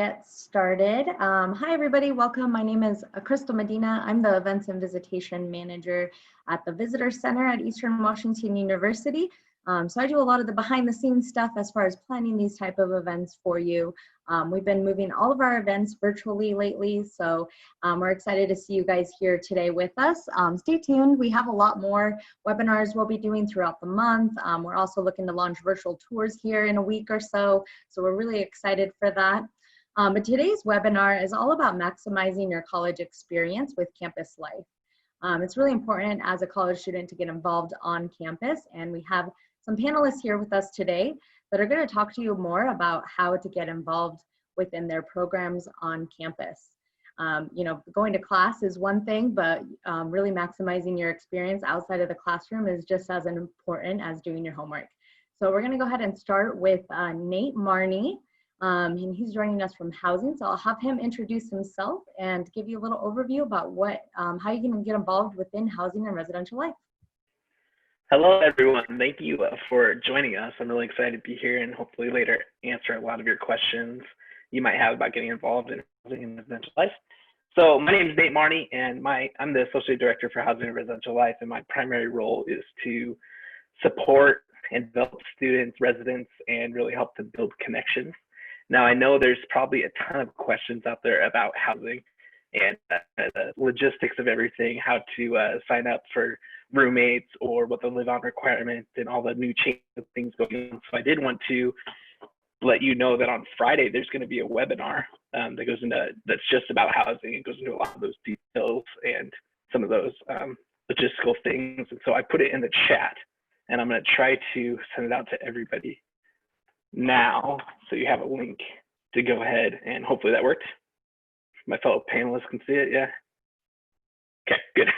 Get started. Hi, everybody. Welcome. My name is Crystal Medina. I'm the Events and Visitation Manager at the Visitor Center at Eastern Washington University. So I do a lot of the behind the scenes stuff as far as planning these type of events for you. We've been moving all of our events virtually lately, so we're excited to see you guys here today with us. Stay tuned. We have a lot more webinars we'll be doing throughout the month. We're also looking to launch virtual tours here in a week or so we're really excited for that. But today's webinar is all about maximizing your college experience with campus life. It's really important as a college student to get involved on campus, and we have some panelists here with us today that are going to talk to you more about how to get involved within their programs on campus. Going to class is one thing, but really maximizing your experience outside of the classroom is just as important as doing your homework. So we're going to go ahead and start with Nate Marney. And he's joining us from housing. So I'll have him introduce himself and give you a little overview about how you can get involved within housing and residential life. Hello, everyone. Thank you for joining us. I'm really excited to be here and hopefully later answer a lot of your questions you might have about getting involved in housing and residential life. So my name is Nate Marney, and I'm the Associate Director for Housing and Residential Life, and my primary role is to support and develop students, residents, and really help to build connections. Now, I know there's probably a ton of questions out there about housing and the logistics of everything, how to sign up for roommates or what the live-on requirements and all the new changes of things going on. So I did want to let you know that on Friday, there's going to be a webinar that's just about housing. It goes into a lot of those details and some of those logistical things. And so I put it in the chat, and I'm going to try to send it out to everybody now, so you have a link to go ahead, and hopefully that worked. My fellow panelists can see it, yeah? Okay, good.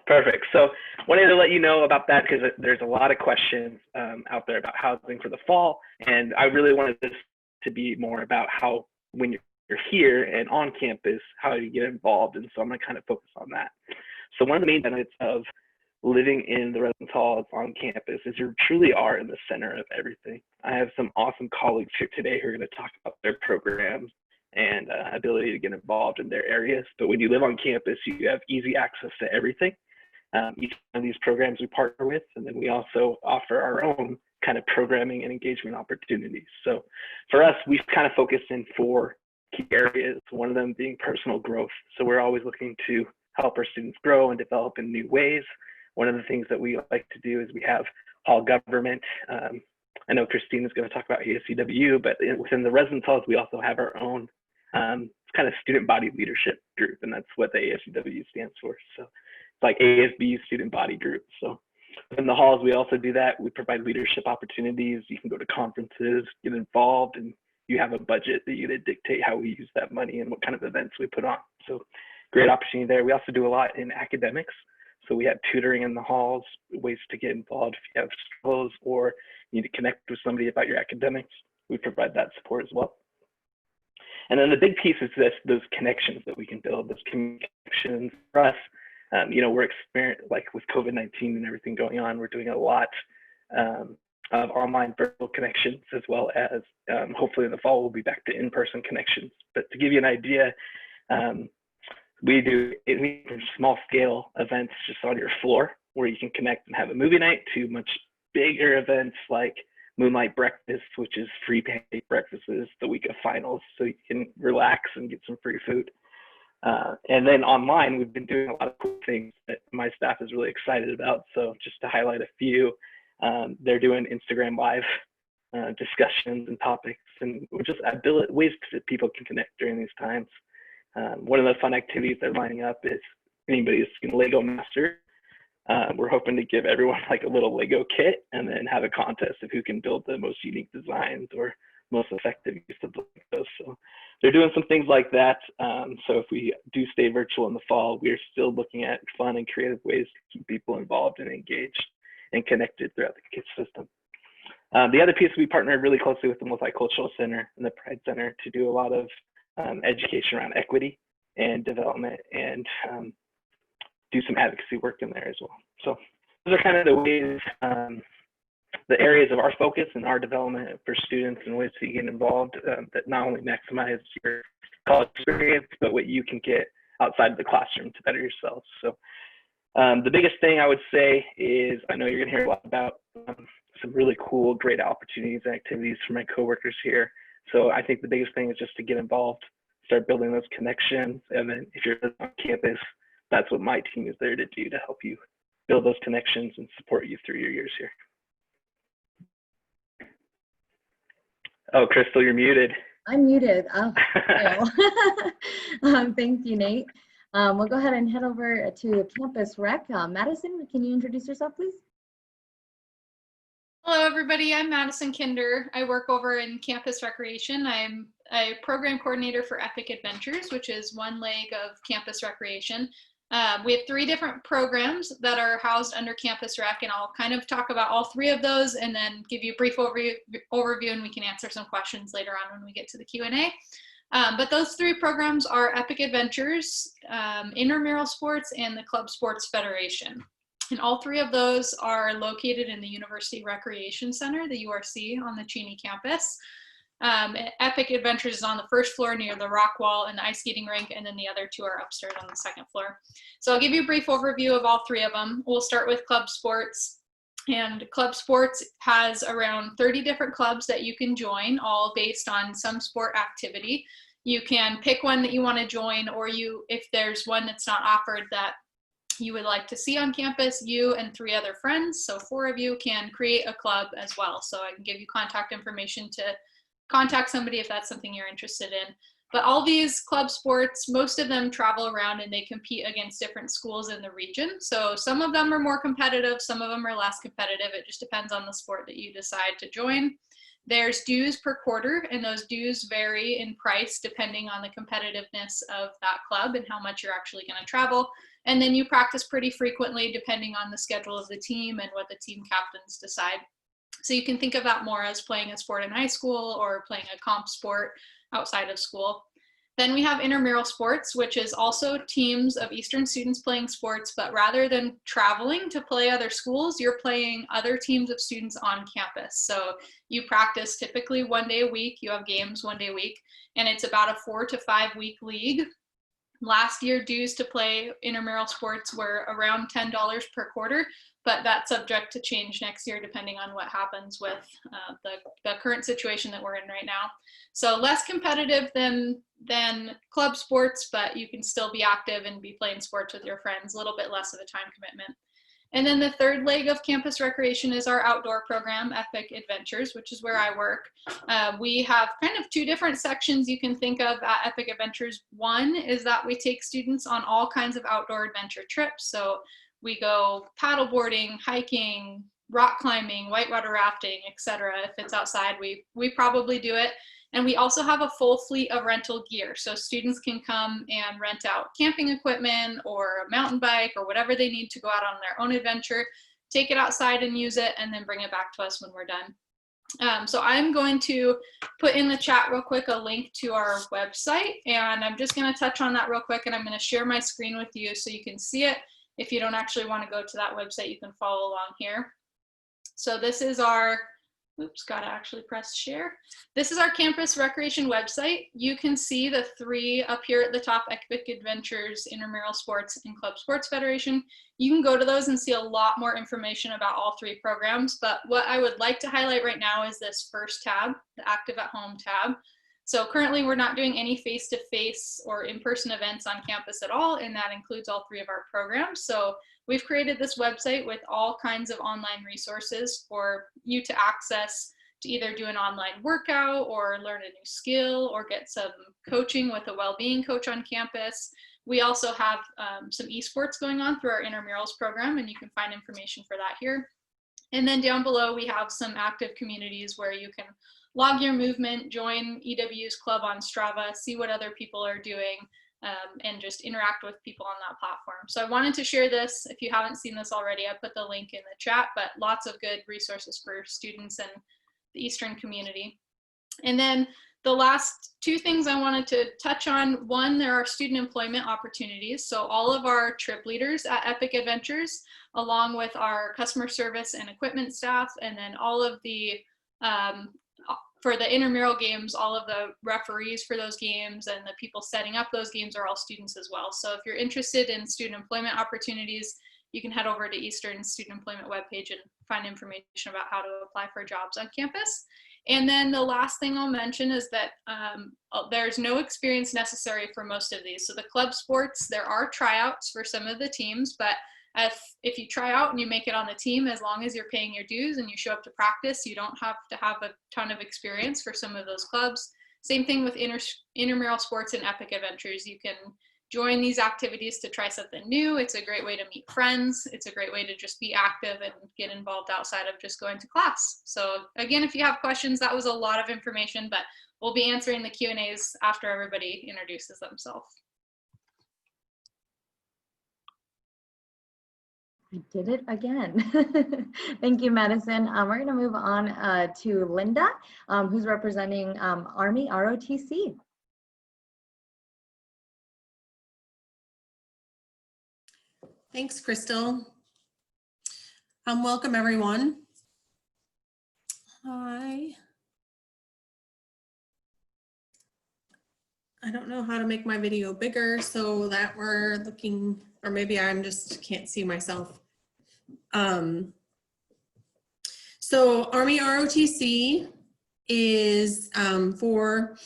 Perfect. So wanted to let you know about that because there's a lot of questions out there about housing for the fall, and I really wanted this to be more about how, when you're here and on campus, how you get involved, and so I'm going to kind of focus on that. So one of the main benefits of living in the residence halls on campus is you truly are in the center of everything. I have some awesome colleagues here today who are going to talk about their programs and ability to get involved in their areas. But when you live on campus, you have easy access to everything. Each one of these programs we partner with, and then we also offer our own kind of programming and engagement opportunities. So for us, we've kind of focused in 4 key areas, one of them being personal growth. So we're always looking to help our students grow and develop in new ways. One of the things that we like to do is we have hall government. I know Christina is going to talk about ASCW, but within the residence halls, we also have our own kind of student body leadership group, and that's what the ASCW stands for. So it's like ASB student body group. So within the halls, we also do that. We provide leadership opportunities. You can go to conferences, get involved, and you have a budget that you dictate how we use that money and what kind of events we put on. So great opportunity there. We also do a lot in academics. So we have tutoring in the halls, ways to get involved if you have struggles or you need to connect with somebody about your academics. We provide that support as well. And then the big piece is those connections that we can build, those connections for us. We're experiencing, like with COVID-19 and everything going on, we're doing a lot of online virtual connections, as well as hopefully in the fall, we'll be back to in-person connections. But to give you an idea, we do small scale events just on your floor where you can connect and have a movie night, to much bigger events like Moonlight Breakfast, which is free pancake breakfasts the week of finals, so you can relax and get some free food. And then online, we've been doing a lot of cool things that my staff is really excited about. So just to highlight a few, they're doing Instagram Live discussions and topics, and just ways that people can connect during these times. One of the fun activities they're lining up is anybody who's seen Lego Master. We're hoping to give everyone like a little Lego kit and then have a contest of who can build the most unique designs or most effective use of those. So they're doing some things like that. So if we do stay virtual in the fall, we're still looking at fun and creative ways to keep people involved and engaged and connected throughout the KISS system. The other piece, we partnered really closely with the Multicultural Center and the Pride Center to do a lot of education around equity and development, and do some advocacy work in there as well. So those are kind of the ways the areas of our focus and our development for students and ways to get involved that not only maximize your college experience, but what you can get outside of the classroom to better yourself. So the biggest thing I would say is, I know you're going to hear a lot about some really cool, great opportunities and activities for my coworkers here. So I think the biggest thing is just to get involved, start building those connections. And then if you're on campus, that's what my team is there to do, to help you build those connections and support you through your years here. Oh, Crystal, you're muted. I'm muted. Oh, thank you, Nate. We'll go ahead and head over to Campus Rec. Madison, can you introduce yourself, please? Hello, everybody. I'm Madison Kinder. I work over in Campus Recreation. I'm a program coordinator for Epic Adventures, which is one leg of Campus Recreation. We have 3 different programs that are housed under Campus Rec, and I'll kind of talk about all 3 of those and then give you a brief overview, and we can answer some questions later on when we get to the Q&A. But those 3 programs are Epic Adventures, Intramural Sports, and the Club Sports Federation. And all 3 of those are located in the University Recreation Center, the URC, on the Cheney campus. Epic Adventures is on the 1st floor near the rock wall and the ice skating rink, and then the other 2 are upstairs on the 2nd floor. So I'll give you a brief overview of all 3 of them. We'll start with Club Sports. And Club Sports has around 30 different clubs that you can join, all based on some sport activity. You can pick one that you want to join, or if there's one that's not offered that you would like to see on campus, you and 3 other friends, so 4 of you, can create a club as well. So I can give you contact information to contact somebody if that's something you're interested in. But all these club sports, most of them travel around and they compete against different schools in the region. So some of them are more competitive, some of them are less competitive. It just depends on the sport that you decide to join. There's dues per quarter, and those dues vary in price depending on the competitiveness of that club and how much you're actually going to travel. And then you practice pretty frequently depending on the schedule of the team and what the team captains decide. So you can think of that more as playing a sport in high school or playing a comp sport outside of school. Then we have Intramural Sports, which is also teams of Eastern students playing sports, but rather than traveling to play other schools, you're playing other teams of students on campus. So you practice typically 1 day a week, you have games 1 day a week, and it's about a 4 to 5 week league. Last year, dues to play Intramural Sports were around $10 per quarter, but that's subject to change next year depending on what happens with the current situation that we're in right now. So less competitive than club sports, but you can still be active and be playing sports with your friends, a little bit less of a time commitment. And then the 3rd leg of campus recreation is our outdoor program, Epic Adventures, which is where I work. We have kind of 2 different sections you can think of at Epic Adventures. One is that we take students on all kinds of outdoor adventure trips. So we go paddleboarding, hiking, rock climbing, whitewater rafting, etc. If it's outside, we probably do it. And we also have a full fleet of rental gear. So students can come and rent out camping equipment or a mountain bike or whatever they need to go out on their own adventure, take it outside and use it, and then bring it back to us when we're done. So I'm going to put in the chat real quick a link to our website, and I'm just going to touch on that real quick, and I'm going to share my screen with you so you can see it. If you don't actually want to go to that website, you can follow along here. So this is our Oops, gotta actually press share. This is our campus recreation website. You can see the 3 up here at the top: Epic Adventures, Intramural Sports, and Club Sports Federation. You can go to those and see a lot more information about all 3 programs, but what I would like to highlight right now is this first tab, the Active at Home tab. So currently we're not doing any face-to-face or in-person events on campus at all, and that includes all 3 of our programs. So we've created this website with all kinds of online resources for you to access to either do an online workout or learn a new skill or get some coaching with a well-being coach on campus. We also have some esports going on through our intramurals program, and you can find information for that here. And then down below, we have some active communities where you can log your movement, join EW's club on Strava, see what other people are doing, and just interact with people on that platform. So I wanted to share this. If you haven't seen this already, I put the link in the chat, but lots of good resources for students and the Eastern community. And then The last two things I wanted to touch on, one, there are student employment opportunities. So all of our trip leaders at Epic Adventures, along with our customer service and equipment staff, and then all of the, for the intramural games, all of the referees for those games and the people setting up those games are all students as well. So if you're interested in student employment opportunities, you can head over to Eastern's student employment webpage and find information about how to apply for jobs on campus. And then the last thing I'll mention is that there's no experience necessary for most of these. So the club sports, there are tryouts for some of the teams, but if you try out and you make it on the team, as long as you're paying your dues and you show up to practice, you don't have to have a ton of experience for some of those clubs. Same thing with intramural sports and Epic Adventures. You can join these activities to try something new. It's a great way to meet friends. It's a great way to just be active and get involved outside of just going to class. So again, if you have questions, that was a lot of information, but we'll be answering the Q&As after everybody introduces themselves. I did it again. Thank you, Madison. We're going to move on to Linda, who's representing Army ROTC. Thanks, Crystal. Welcome, everyone. Hi. I don't know how to make my video bigger so that we're looking, or maybe I'm just can't see myself. So Army ROTC is for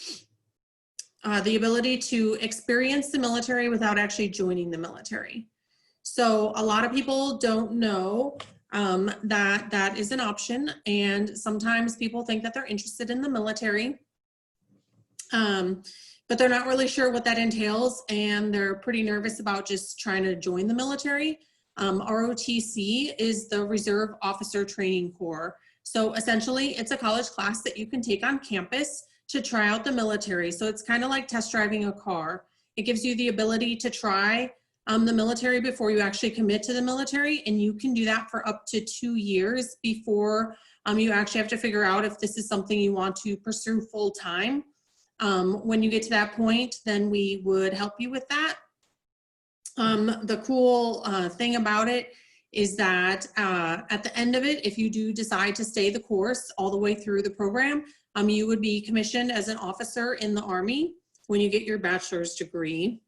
the ability to experience the military without actually joining the military. So a lot of people don't know that that is an option, and sometimes people think that they're interested in the military, but they're not really sure what that entails, and they're pretty nervous about just trying to join the military. ROTC is the Reserve Officer Training Corps. So essentially, it's a college class that you can take on campus to try out the military. So it's kind of like test driving a car. It gives you the ability to try the military before you actually commit to the military, and you can do that for up to 2 years before you actually have to figure out if this is something you want to pursue full time. When you get to that point, then we would help you with that. The cool thing about it is that at the end of it, if you do decide to stay the course all the way through the program, you would be commissioned as an officer in the Army when you get your bachelor's degree.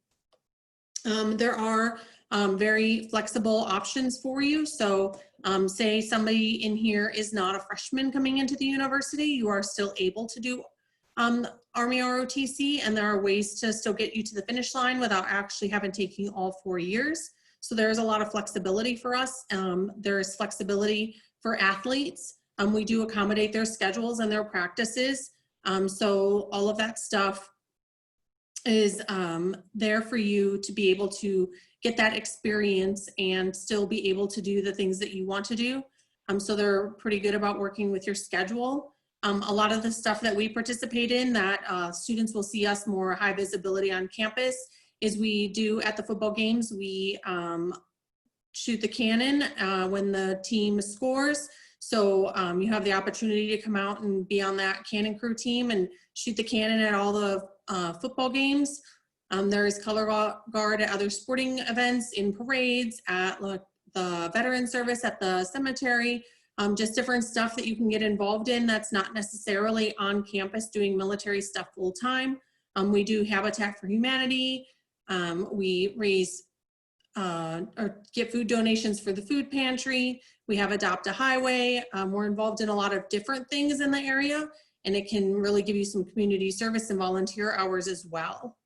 There are very flexible options for you. So say somebody in here is not a freshman coming into the university, you are still able to do Army ROTC, and there are ways to still get you to the finish line without actually having taken all 4 years. So there's a lot of flexibility for us. There is flexibility for athletes. We do accommodate their schedules and their practices. So all of that stuff is there for you to be able to get that experience and still be able to do the things that you want to do. So they're pretty good about working with your schedule. A lot of the stuff that we participate in that students will see us more high visibility on campus is we do at the football games, we shoot the cannon when the team scores. So you have the opportunity to come out and be on that cannon crew team and shoot the cannon at all the football games. There is color guard at other sporting events, in parades, at the veteran service, at the cemetery, just different stuff that you can get involved in that's not necessarily on campus doing military stuff full time. We do Habitat for Humanity. We raise or get food donations for the food pantry. We have Adopt a Highway. We're involved in a lot of different things in the area, and it can really give you some community service and volunteer hours as well.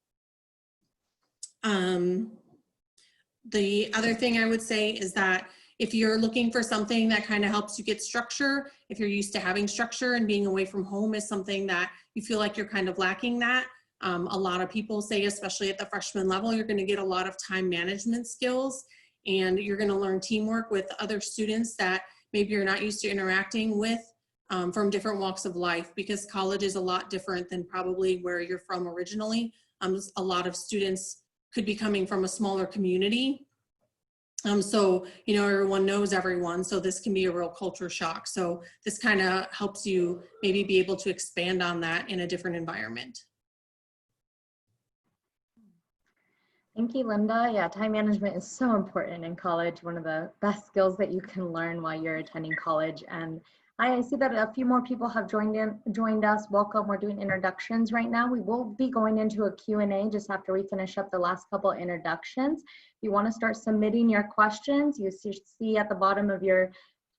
The other thing I would say is that if you're looking for something that kind of helps you get structure, if you're used to having structure and being away from home is something that you feel like you're kind of lacking that, a lot of people say, especially at the freshman level, you're going to get a lot of time management skills, and you're going to learn teamwork with other students that maybe you're not used to interacting with from different walks of life, because college is a lot different than probably where you're from originally. A lot of students could be coming from a smaller community. So, everyone knows everyone, so this can be a real culture shock. So this kind of helps you maybe be able to expand on that in a different environment. Thank you, Linda. Yeah, time management is so important in college, one of the best skills that you can learn while you're attending college. And I see that a few more people have joined us. Welcome. We're doing introductions right now. We will be going into a Q&A just after we finish up the last couple introductions. If you want to start submitting your questions, you see at the bottom of your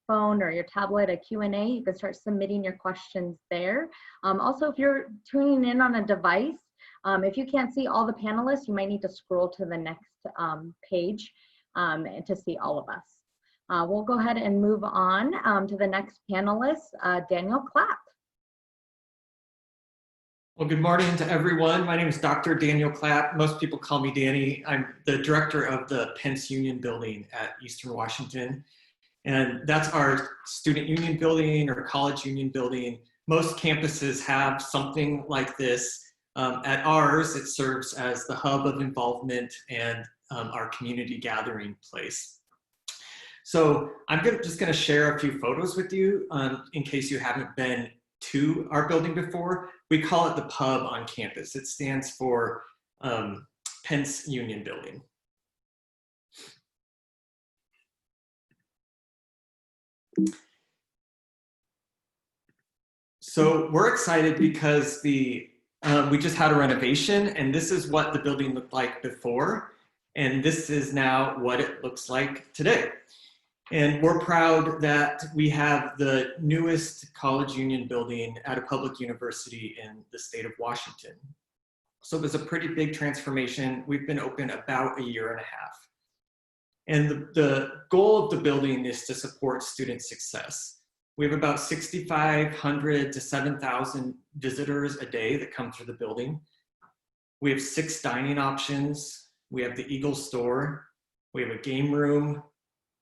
phone or your tablet a Q&A. You can start submitting your questions there. Also, if you're tuning in on a device, if you can't see all the panelists, you might need to scroll to the next page to see all of us. We'll go ahead and move on to the next panelist, Daniel Clapp. Well, good morning to everyone. My name is Dr. Daniel Clapp. Most people call me Danny. I'm the director of the Pence Union Building at Eastern Washington. And that's our student union building or college union building. Most campuses have something like this. At ours, it serves as the hub of involvement and our community gathering place. So I'm just going to share a few photos with you in case you haven't been to our building before. We call it the pub on campus. It stands for Pence Union Building. So we're excited because we just had a renovation, and this is what the building looked like before, and this is now what it looks like today. And we're proud that we have the newest college union building at a public university in the state of Washington. So it was a pretty big transformation. We've been open about a year and a half. And the goal of the building is to support student success. We have about 6,500 to 7,000 visitors a day that come through the building. We have 6 dining options. We have the Eagle store. We have a game room.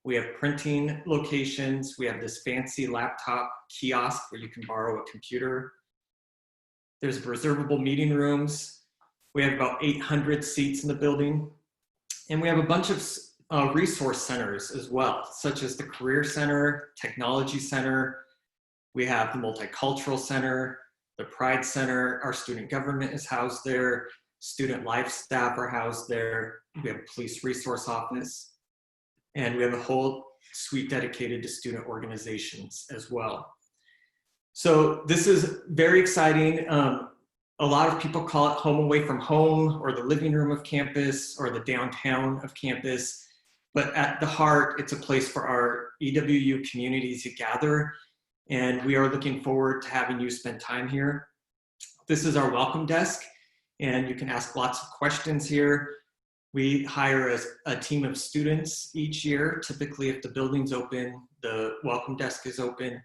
We have printing locations. We have this fancy laptop kiosk where you can borrow a computer. There's reservable meeting rooms. We have about 800 seats in the building. And we have a bunch of resource centers as well, such as the Career Center, Technology Center. We have the Multicultural Center, the Pride Center. Our student government is housed there. Student life staff are housed there. We have a police resource office. And we have a whole suite dedicated to student organizations as well. So this is very exciting. A lot of people call it home away from home, or the living room of campus, or the downtown of campus. But at the heart, it's a place for our EWU community to gather. And we are looking forward to having you spend time here. This is our welcome desk, and you can ask lots of questions here. We hire a team of students each year. Typically, if the building's open, the welcome desk is open.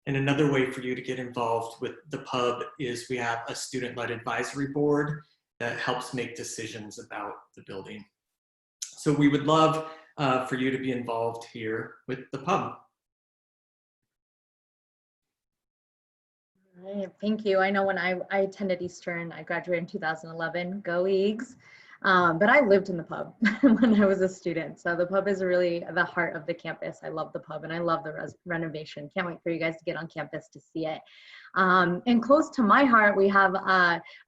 And another way for you to get involved with the pub is we have a student-led advisory board that helps make decisions about the building. So we would love for you to be involved here with the pub. All right, thank you. I know when I attended Eastern, I graduated in 2011, go Eags. But I lived in the pub when I was a student. So the pub is really the heart of the campus. I love the pub and I love the renovation. Can't wait for you guys to get on campus to see it. And close to my heart, we have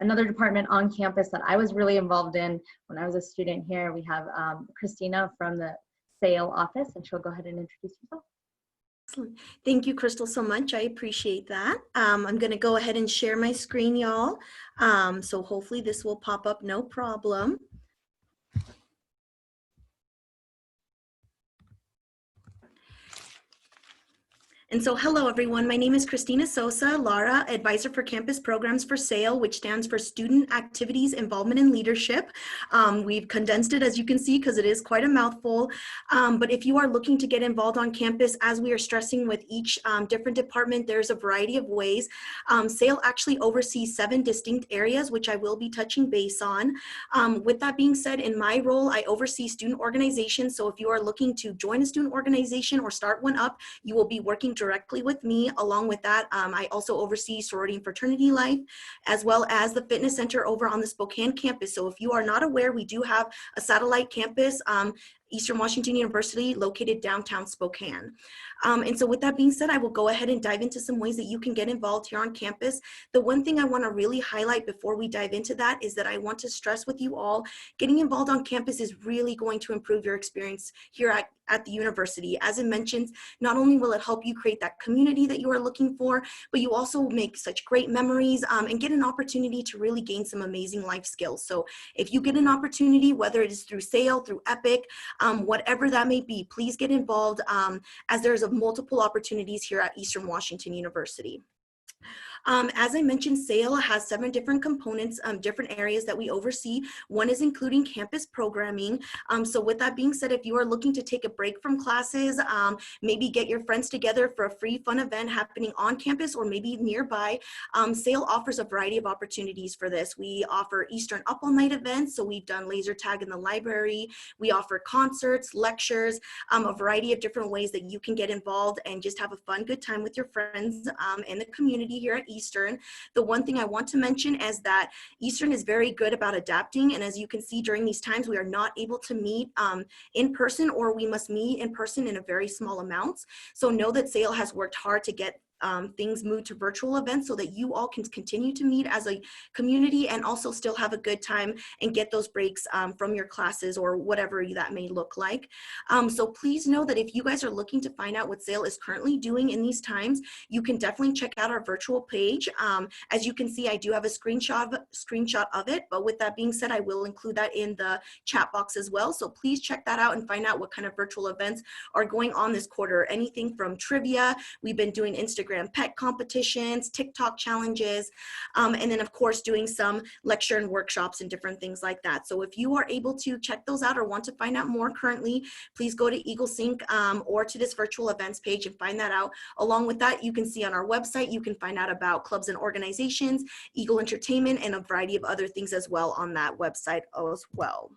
another department on campus that I was really involved in when I was a student here. We have Christina from the sale office, and she'll go ahead and introduce herself. Excellent. Thank you, Crystal, so much. I appreciate that. I'm going to go ahead and share my screen, y'all. So hopefully this will pop up, no problem. And so, hello everyone, my name is Christina Sosa Lara, Advisor for Campus Programs for SAIL, which stands for Student Activities, Involvement, and Leadership. We've condensed it, as you can see, because it is quite a mouthful. But if you are looking to get involved on campus, as we are stressing with each different department, there's a variety of ways. SAIL actually oversees 7 distinct areas, which I will be touching base on. With that being said, in my role, I oversee student organizations. So if you are looking to join a student organization or start one up, you will be working directly with me. Along with that, I also oversee sorority and fraternity life, as well as the fitness center over on the Spokane campus. So if you are not aware, we do have a satellite campus Eastern Washington University, located downtown Spokane. And so with that being said, I will go ahead and dive into some ways that you can get involved here on campus. The one thing I want to really highlight before we dive into that is that I want to stress with you all, getting involved on campus is really going to improve your experience here at the university. As it mentions, not only will it help you create that community that you are looking for, but you also make such great memories and get an opportunity to really gain some amazing life skills. So if you get an opportunity, whether it is through SAIL, through EPIC, whatever that may be, please get involved as there's multiple opportunities here at Eastern Washington University. As I mentioned, SAIL has 7 different components, different areas that we oversee. One is including campus programming. So with that being said, if you are looking to take a break from classes, maybe get your friends together for a free fun event happening on campus or maybe nearby, SAIL offers a variety of opportunities for this. We offer Eastern Up All Night events, so we've done laser tag in the library. We offer concerts, lectures, a variety of different ways that you can get involved and just have a fun, good time with your friends and the community here at Eastern. The one thing I want to mention is that Eastern is very good about adapting, and as you can see during these times, we are not able to meet in person, or we must meet in person in a very small amounts. So know that SAIL has worked hard to get things moved to virtual events so that you all can continue to meet as a community and also still have a good time and get those breaks from your classes or whatever that may look like. So please know that if you guys are looking to find out what SAIL is currently doing in these times, you can definitely check out our virtual page. As you can see, I do have a screenshot of it, but with that being said, I will include that in the chat box as well. So please check that out and find out what kind of virtual events are going on this quarter. Anything from trivia, we've been doing Instagram pet competitions, TikTok challenges, and then of course doing some lecture and workshops and different things like that. So if you are able to check those out or want to find out more currently, please go to Eagle Sync or to this virtual events page and find that out. Along with that, you can see on our website, you can find out about clubs and organizations, Eagle Entertainment, and a variety of other things as well on that website as well.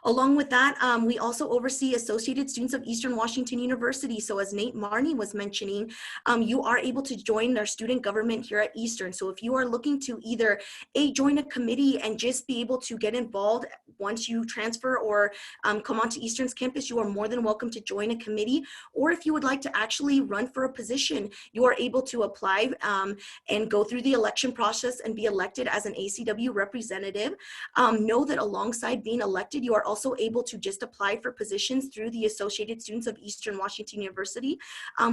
Along with that, we also oversee Associated Students of Eastern Washington University. So as Nate Marney was mentioning, you are able to join our student government here at Eastern. So if you are looking to either join a committee and just be able to get involved once you transfer or come onto Eastern's campus, you are more than welcome to join a committee. Or if you would like to actually run for a position, you are able to apply and go through the election process and be elected as an ACW representative. Know that alongside being elected, you are also able to just apply for positions through the Associated Students of Eastern Washington University,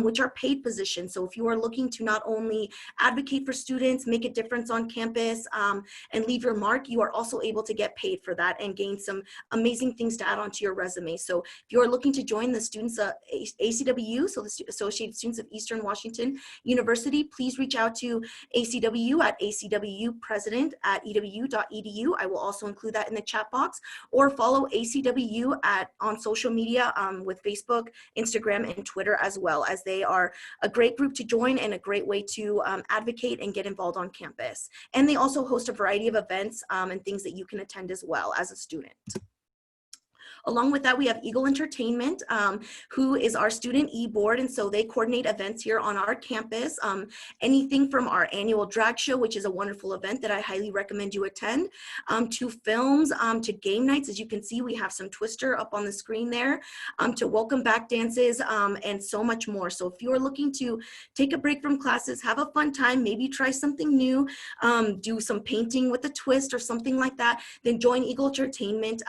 which are paid positions. So if you are looking to not only advocate for students, make a difference on campus, and leave your mark, you are also able to get paid for that and gain some amazing things to add onto your resume. So if you are looking to join the students ACW, so the Associated Students of Eastern Washington University, please reach out to ACW at acwpresident@ewu.edu. I will also include that in the chat box, or follow ACW on social media with Facebook, Instagram, and Twitter as well, as they are a great group to join and a great way to advocate and get involved on campus. And they also host a variety of events and things that you can attend as well as a student. Along with that, we have Eagle Entertainment, who is our student e-board, and so they coordinate events here on our campus. Anything from our annual drag show, which is a wonderful event that I highly recommend you attend, to films, to game nights. As you can see, we have some Twister up on the screen there, to welcome back dances, and so much more. So if you are looking to take a break from classes, have a fun time, maybe try something new, do some painting with a twist or something like that, then join Eagle Entertainment.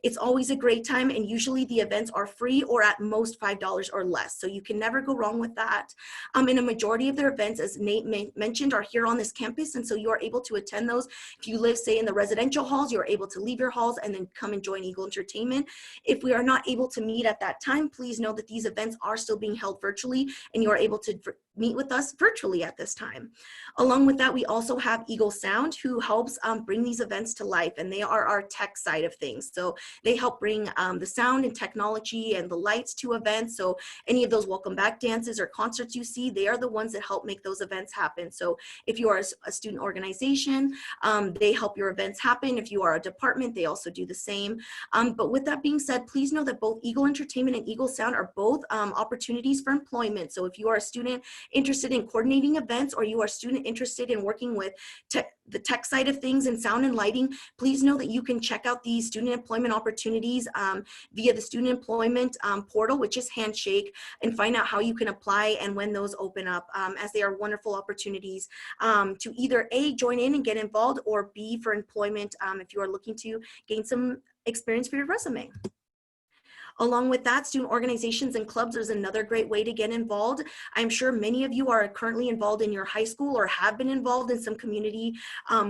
It's always a great time, and usually the events are free or at most $5 or less, so you can never go wrong with that. And a majority of their events, as Nate mentioned, are here on this campus, and so you are able to attend those. If you live, say, in the residential halls, you're able to leave your halls and then come and join Eagle Entertainment. If we are not able to meet at that time, please know that these events are still being held virtually, and you are able to meet with us virtually at this time. Along with that, we also have Eagle Sound, who helps bring these events to life, and they are our tech side of things. So they help bring the sound and technology and the lights to events. So any of those welcome back dances or concerts you see, they are the ones that help make those events happen. So if you are a student organization, they help your events happen. If you are a department, they also do the same. But with that being said, please know that both Eagle Entertainment and Eagle Sound are both opportunities for employment. So if you are a student interested in coordinating events, or you are a student interested in working with the tech side of things and sound and lighting, please know that you can check out these student employment opportunities via the student employment portal, which is Handshake, and find out how you can apply and when those open up, as they are wonderful opportunities to either A, join in and get involved, or B, for employment if you are looking to gain some experience for your resume. Along with that, student organizations and clubs is another great way to get involved. I'm sure many of you are currently involved in your high school or have been involved in some community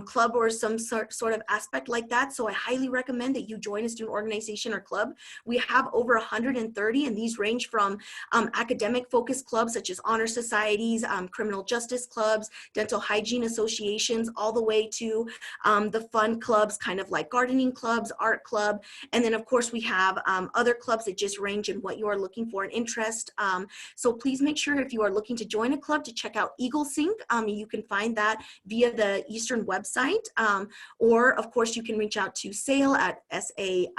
club or some sort of aspect like that. So I highly recommend that you join a student organization or club. We have over 130, and these range from academic focused clubs such as honor societies, criminal justice clubs, dental hygiene associations, all the way to the fun clubs, kind of like gardening clubs, art club. And then of course we have other clubs that just range in what you are looking for and interest. So please make sure, if you are looking to join a club, to check out Eagle Sync. You can find that via the Eastern website, or of course you can reach out to SAIL at SAIL@ewu.edu,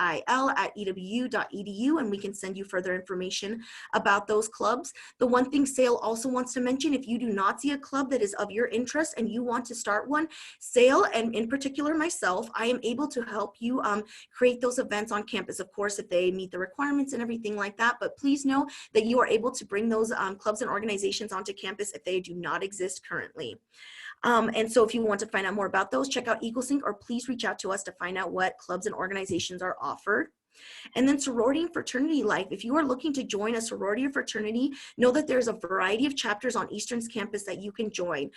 and we can send you further information about those clubs. The one thing SAIL also wants to mention, if you do not see a club that is of your interest and you want to start one, SAIL, and in particular myself, I am able to help you create those events on campus, of course, if they meet the requirements and everything like that. But please know that you are able to bring those clubs and organizations onto campus if they do not exist currently. And so if you want to find out more about those, check out EagleSync, or please reach out to us to find out what clubs and organizations are offered. And then sorority and fraternity life. If you are looking to join a sorority or fraternity, know that there's a variety of chapters on Eastern's campus that you can join.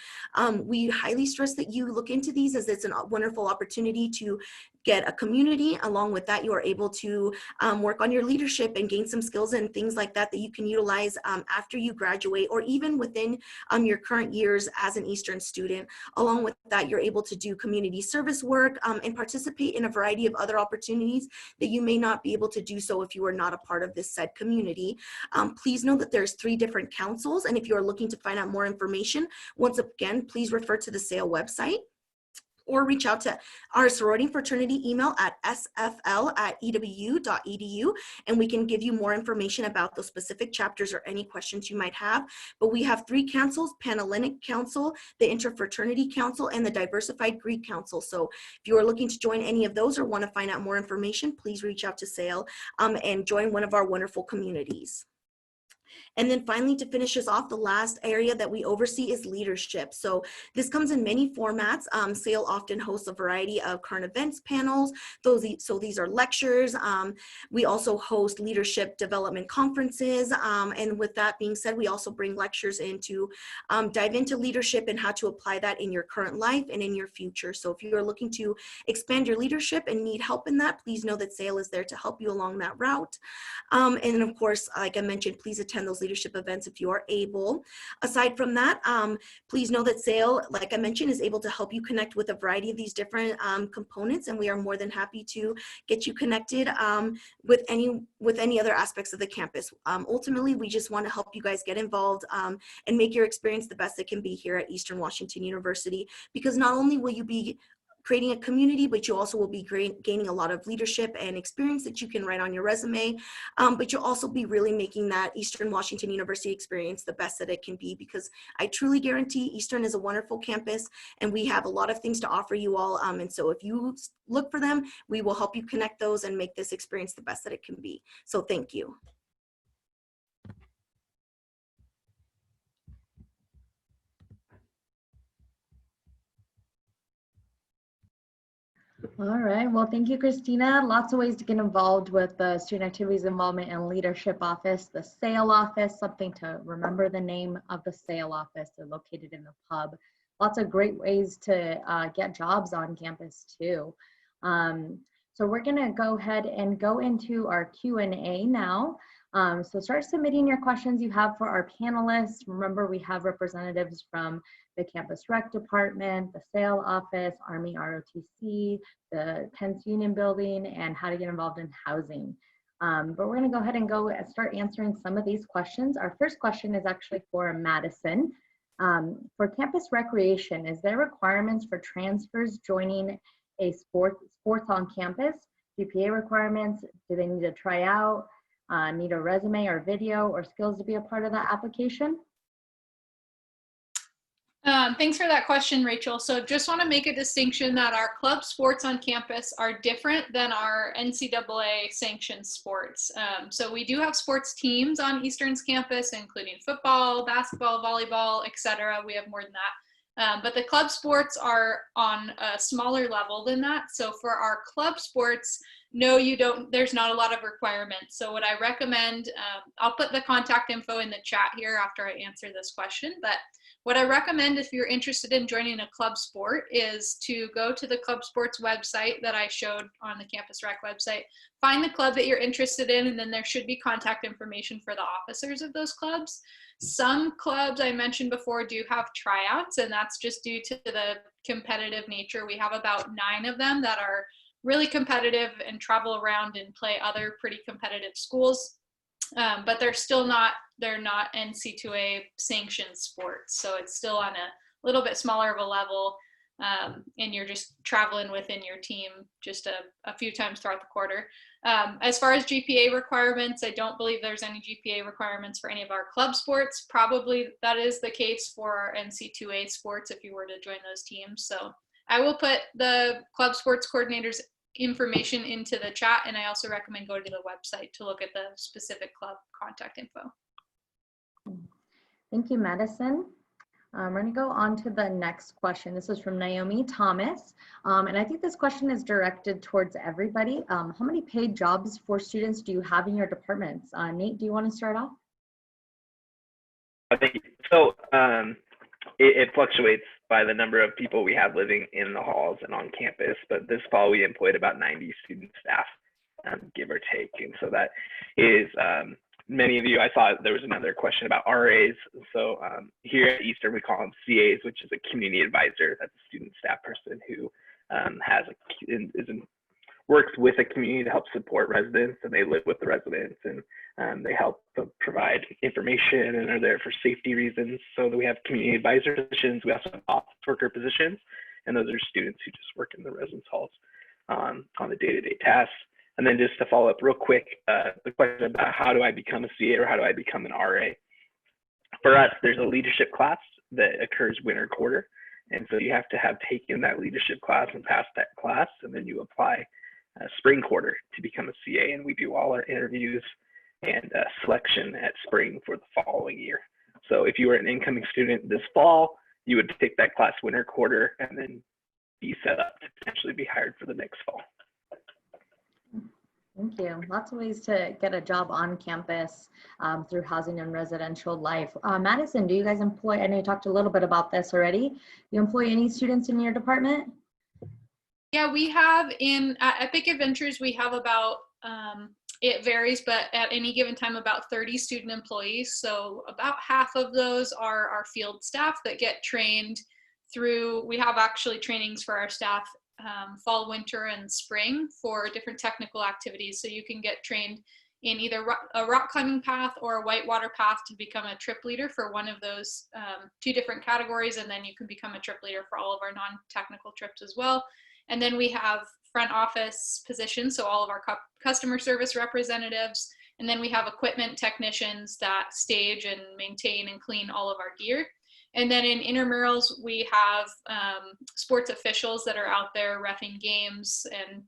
We highly stress that you look into these, as it's a wonderful opportunity to get a community. Along with that, you are able to work on your leadership and gain some skills and things like that that you can utilize after you graduate, or even within your current years as an Eastern student. Along with that, you're able to do community service work and participate in a variety of other opportunities that you may not be able to do so if you are not a part of this said community. Please know that there's 3 different councils, and if you are looking to find out more information, once again, please refer to the SAIL website, or reach out to our sorority and fraternity email at sfl@ewu.edu, and we can give you more information about those specific chapters or any questions you might have. But we have 3 councils: Panhellenic Council, the Interfraternity Council, and the Diversified Greek Council. So if you are looking to join any of those or want to find out more information, please reach out to SAIL and join one of our wonderful communities. And then finally, to finish us off, the last area that we oversee is leadership. So this comes in many formats. SAIL often hosts a variety of current events panels. So these are lectures. We also host leadership development conferences. And with that being said, we also bring lectures in to dive into leadership and how to apply that in your current life and in your future. So if you are looking to expand your leadership and need help in that, please know that SAIL is there to help you along that route. And of course, like I mentioned, please attend those leadership events if you are able. Aside from that, please know that SAIL, like I mentioned, is able to help you connect with a variety of these different components, and we are more than happy to get you connected with any other aspects of the campus. Ultimately, we just want to help you guys get involved and make your experience the best it can be here at Eastern Washington University, because not only will you be creating a community, but you also will be gaining a lot of leadership and experience that you can write on your resume. But you'll also be really making that Eastern Washington University experience the best that it can be, because I truly guarantee Eastern is a wonderful campus and we have a lot of things to offer you all. And so if you look for them, we will help you connect those and make this experience the best that it can be. So thank you. All right, well, thank you, Christina. Lots of ways to get involved with the Student Activities Involvement and Leadership Office, the SAIL office, something to remember the name of the SAIL office. They're located in the pub. Lots of great ways to get jobs on campus too. So we're gonna go ahead and go into our Q&A now. So start submitting your questions you have for our panelists. Remember, we have representatives from the Campus Rec Department, the SAIL office, Army ROTC, the Pence Union Building, and how to get involved in housing. But we're gonna go ahead and start answering some of these questions. Our first question is actually for Madison. For campus recreation, is there requirements for transfers joining a sports on campus? GPA requirements? Do they need to try out? Need a resume or video or skills to be a part of that application? Thanks for that question, Rachel. So just want to make a distinction that our club sports on campus are different than our NCAA sanctioned sports. So we do have sports teams on Eastern's campus, including football, basketball, volleyball, etc. We have more than that. But the club sports are on a smaller level than that. So for our club sports, no, you don't, there's not a lot of requirements. So what I recommend, I'll put the contact info in the chat here after I answer this question, but what I recommend if you're interested in joining a club sport is to go to the club sports website that I showed on the Campus Rec website, find the club that you're interested in, and then there should be contact information for the officers of those clubs. Some clubs I mentioned before do have tryouts, and that's just due to the competitive nature. We have about 9 of them that are really competitive and travel around and play other pretty competitive schools. But they're still not, they're not NC2A sanctioned sports. So it's still on a little bit smaller of a level, and you're just traveling within your team just a few times throughout the quarter. As far as GPA requirements, I don't believe there's any GPA requirements for any of our club sports. Probably that is the case for our NC2A sports if you were to join those teams. So I will put the club sports coordinators information into the chat, and I also recommend going to the website to look at the specific club contact info. Thank you, Madison. We're going to go on to the next question. This is from Naomi Thomas, and I think this question is directed towards everybody. How many paid jobs for students do you have in your departments? Nate, do you want to start off? I think so. It fluctuates by the number of people we have living in the halls and on campus, but this fall we employed about 90 student staff, give or take. And so that is, many of you, I saw there was another question about RAs. So here at Eastern, we call them CAs, which is a community advisor. That's a student staff person who works with a community to help support residents, and they live with the residents, and they help provide information and are there for safety reasons. So we have community advisor positions. We also have office worker positions, and those are students who just work in the residence halls on the day-to-day tasks. And then just to follow up real quick, the question about how do I become a CA or how do I become an RA? For us, there's a leadership class that occurs winter quarter. And so you have to have taken that leadership class and passed that class, and then you apply spring quarter to become a CA, and we do all our interviews and selection at spring for the following year. So if you were an incoming student this fall, you would take that class winter quarter and then be set up to potentially be hired for the next fall. Thank you. Lots of ways to get a job on campus through housing and residential life. Madison, do you guys employ, I know you talked a little bit about this already, you employ any students in your department? Yeah, we have at Epic Adventures, we have about, it varies, but at any given time, about 30 student employees. So about half of those are our field staff that get trained through, we have actually trainings for our staff fall, winter, and spring for different technical activities. So you can get trained in either a rock climbing path or a whitewater path to become a trip leader for one of those 2 different categories. And then you can become a trip leader for all of our non-technical trips as well. And then we have front office positions, so all of our customer service representatives. And then we have equipment technicians that stage and maintain and clean all of our gear. And then in intramurals, we have sports officials that are out there reffing games and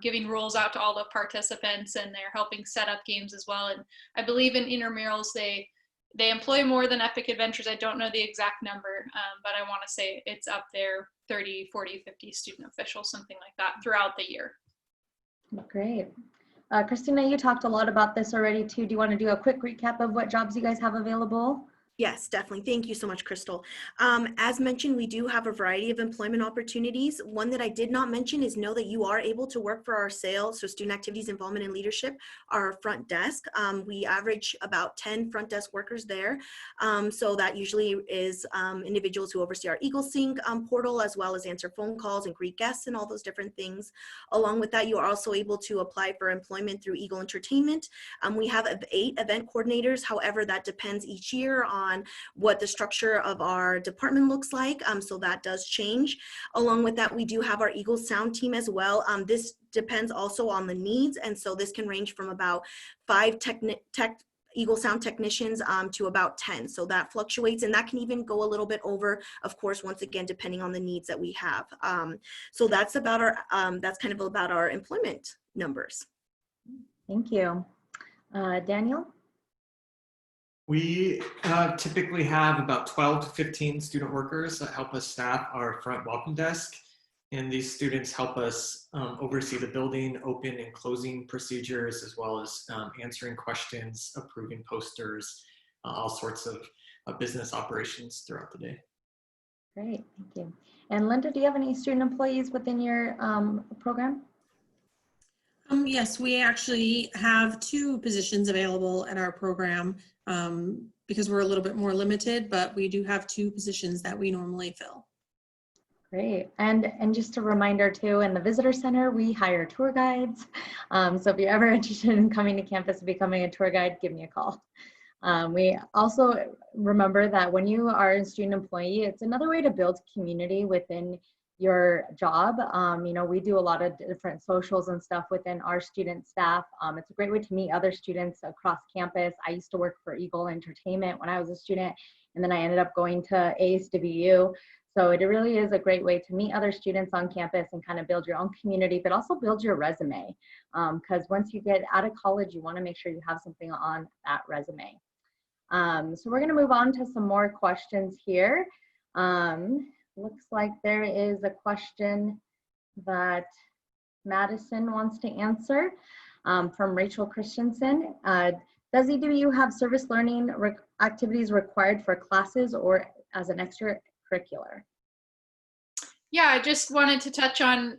giving rules out to all the participants, and they're helping set up games as well. And I believe in intramurals, they employ more than Epic Adventures. I don't know the exact number, but I want to say it's up there, 30, 40, 50 student officials, something like that throughout the year. Great. Christina, you talked a lot about this already too. Do you want to do a quick recap of what jobs you guys have available? Yes, definitely. Thank you so much, Crystal. As mentioned, we do have a variety of employment opportunities. One that I did not mention is know that you are able to work for our SAIL, so Student Activities, Involvement, and Leadership, our front desk. We average about 10 front desk workers there. So that usually is individuals who oversee our Eagle Sync portal, as well as answer phone calls and greet guests and all those different things. Along with that, you are also able to apply for employment through Eagle Entertainment. We have 8 event coordinators. However, that depends each year on what the structure of our department looks like, so that does change. Along with that, we do have our Eagle Sound team as well. This depends also on the needs, and so this can range from about 5 Eagle sound technicians to about 10. So that fluctuates, and that can even go a little bit over, of course, once again, depending on the needs that we have. So that's about our, that's kind of about our employment numbers. Thank you. Daniel? We typically have about 12 to 15 student workers that help us staff our front welcome desk. And these students help us oversee the building, open and closing procedures, as well as answering questions, approving posters, all sorts of business operations throughout the day. Great, thank you. And Linda, do you have any student employees within your program? Yes, we actually have 2 positions available in our program because we're a little bit more limited, but we do have 2 positions that we normally fill. Great. And just a reminder too, in the visitor center, we hire tour guides. So if you're ever interested in coming to campus and becoming a tour guide, give me a call. We also remember that when you are a student employee, it's another way to build community within your job. You know, we do a lot of different socials and stuff within our student staff. It's a great way to meet other students across campus. I used to work for Eagle Entertainment when I was a student, and then I ended up going to ASWU. So it really is a great way to meet other students on campus and kind of build your own community, but also build your resume. Because once you get out of college, you want to make sure you have something on that resume. So we're going to move on to some more questions here. Looks like there is a question that Madison wants to answer from Rachel Christensen. Does EWU have service learning activities required for classes or as an extracurricular? Yeah, I just wanted to touch on,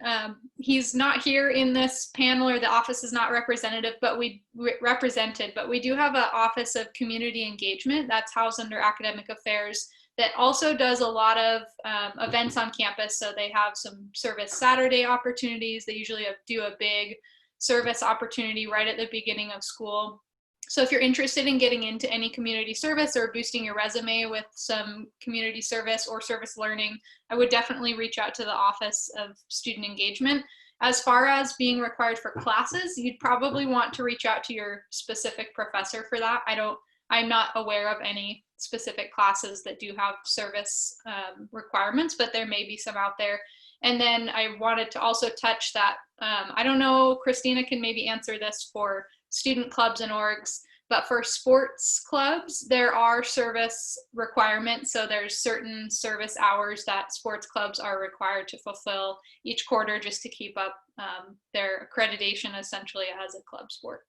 he's not here in this panel, or the office is not representative, but we represented, but we do have an Office of Community Engagement that's housed under Academic Affairs that also does a lot of events on campus. So they have some service Saturday opportunities. They usually do a big service opportunity right at the beginning of school. So if you're interested in getting into any community service or boosting your resume with some community service or service learning, I would definitely reach out to the Office of Student Engagement. As far as being required for classes, you'd probably want to reach out to your specific professor for that. I'm not aware of any specific classes that do have service requirements, but there may be some out there. And then I wanted to also touch that, I don't know, Christina can maybe answer this for student clubs and orgs, but for sports clubs, there are service requirements. So there's certain service hours that sports clubs are required to fulfill each quarter just to keep up their accreditation essentially as a club sport.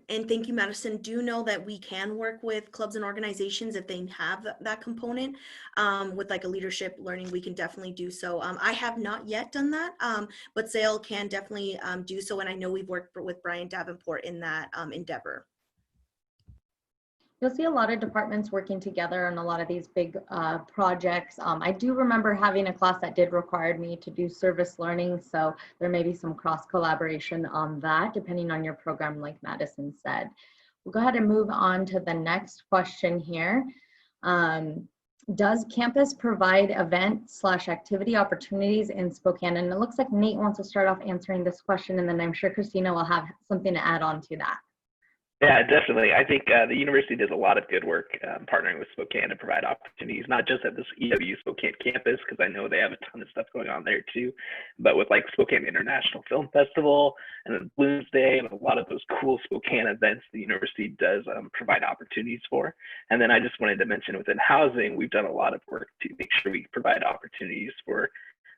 And thank you, Madison. Do know that we can work with clubs and organizations if they have that component with like a leadership learning. We can definitely do so. I have not yet done that, but SAIL can definitely do so. And I know we've worked with Brian Davenport in that endeavor. You'll see a lot of departments working together on a lot of these big projects. I do remember having a class that did require me to do service learning, so there may be some cross collaboration on that, depending on your program, like Madison said. We'll go ahead and move on to the next question here. Does campus provide event/activity opportunities in Spokane? And it looks like Nate wants to start off answering this question, and then I'm sure Christina will have something to add on to that. Yeah, definitely. I think the university does a lot of good work partnering with Spokane to provide opportunities, not just at this EW Spokane campus, because I know they have a ton of stuff going on there too, but with like Spokane International Film Festival and then Blues Day and a lot of those cool Spokane events the university does provide opportunities for. And then I just wanted to mention within housing, we've done a lot of work to make sure we provide opportunities for